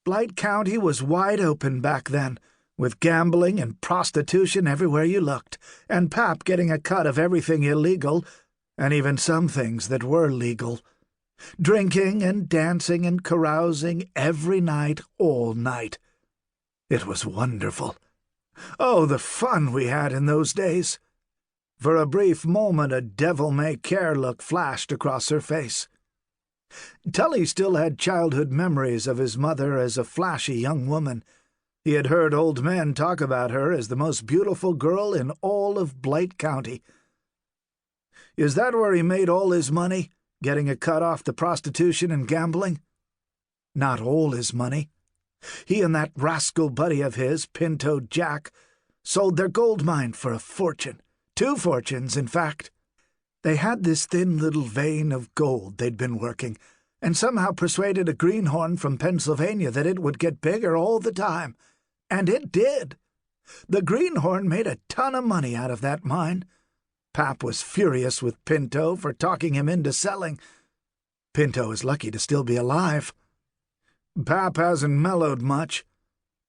Blight County was wide open back then, with gambling and prostitution everywhere you looked, and Pap getting a cut of everything illegal, and even some things that were legal. Drinking and dancing and carousing every night, all night. It was wonderful. Oh, the fun we had in those days! For a brief moment a devil-may-care look flashed across her face. Tully still had childhood memories of his mother as a flashy young woman. He had heard old men talk about her as the most beautiful girl in all of Blight County. Is that where he made all his money, getting a cut off the prostitution and gambling? Not all his money. He and that rascal buddy of his, Pinto Jack, sold their gold mine for a fortune. 2 fortunes, in fact. They had this thin little vein of gold they'd been working, and somehow persuaded a greenhorn from Pennsylvania that it would get bigger all the time. And it did. The greenhorn made a ton of money out of that mine. Pap was furious with Pinto for talking him into selling. Pinto is lucky to still be alive. Pap hasn't mellowed much.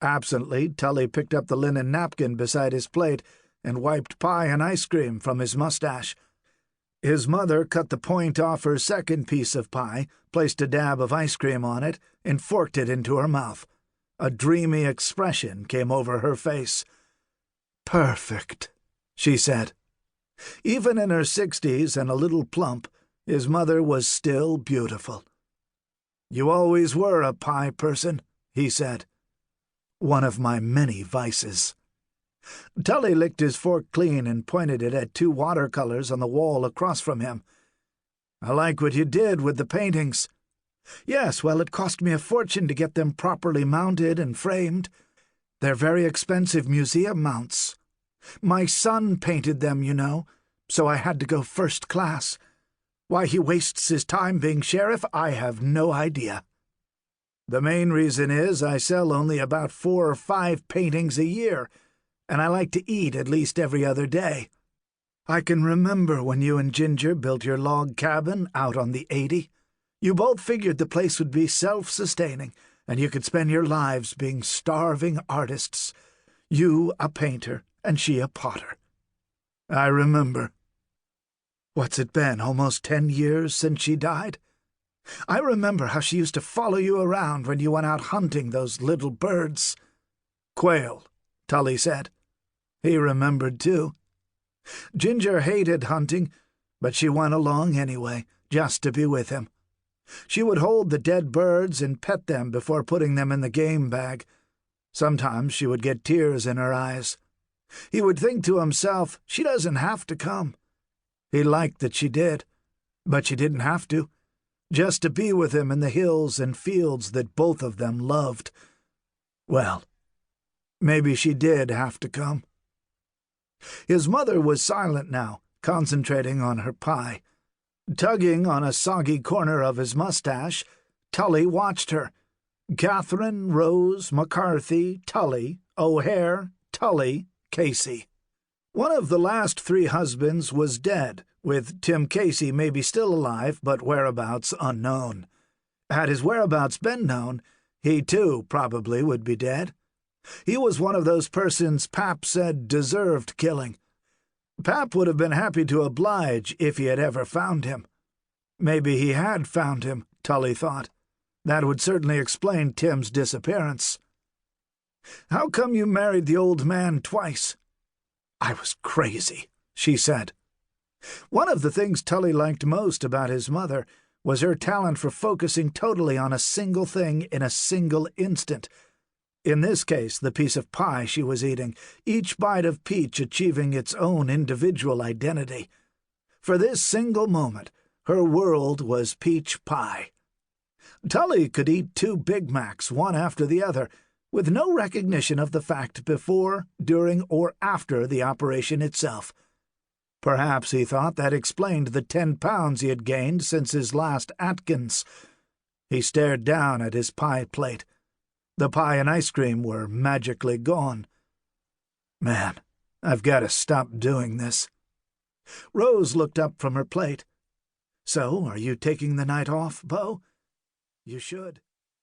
Absently, Tully picked up the linen napkin beside his plate and wiped pie and ice cream from his mustache. His mother cut the point off her second piece of pie, placed a dab of ice cream on it, and forked it into her mouth. A dreamy expression came over her face. "Perfect," she said. Even in her 60s and a little plump, his mother was still beautiful. "You always were a pie person," he said. "One of my many vices." Tully licked his fork clean and pointed it at 2 watercolors on the wall across from him. "I like what you did with the paintings." "Yes, well, it cost me a fortune to get them properly mounted and framed. They're very expensive museum mounts. My son painted them, you know, so I had to go first class. Why he wastes his time being sheriff, I have no idea. The main reason is I sell only about 4 or 5 paintings a year, and I like to eat at least every other day. I can remember when you and Ginger built your log cabin out on the 80. You both figured the place would be self-sustaining, and you could spend your lives being starving artists. You a painter, and she a potter. I remember. What's it been, almost 10 years since she died? I remember how she used to follow you around when you went out hunting those little birds." "Quail," Tully said. He remembered, too. Ginger hated hunting, but she went along anyway, just to be with him. She would hold the dead birds and pet them before putting them in the game bag. Sometimes she would get tears in her eyes. He would think to himself, she doesn't have to come. He liked that she did, but she didn't have to, just to be with him in the hills and fields that both of them loved. Well, maybe she did have to come. His mother was silent now, concentrating on her pie. Tugging on a soggy corner of his mustache, Tully watched her. Catherine, Rose, McCarthy, Tully, O'Hare, Tully, Casey. One of the last 3 husbands was dead, with Tim Casey maybe still alive, but whereabouts unknown. Had his whereabouts been known, he too probably would be dead. He was one of those persons Pap said deserved killing. Pap would have been happy to oblige if he had ever found him. Maybe he had found him, Tully thought. That would certainly explain Tim's disappearance. "How come you married the old man twice?" "I was crazy," she said. One of the things Tully liked most about his mother was her talent for focusing totally on a single thing in a single instant. In this case, the piece of pie she was eating, each bite of peach achieving its own individual identity. For this single moment, her world was peach pie. Tully could eat 2 Big Macs, one after the other, with no recognition of the fact before, during, or after the operation itself. Perhaps he thought that explained the 10 pounds he had gained since his last Atkins. He stared down at his pie plate. The pie and ice cream were magically gone. Man, I've got to stop doing this. Rose looked up from her plate. "So, are you taking the night off, Beau?" "You should."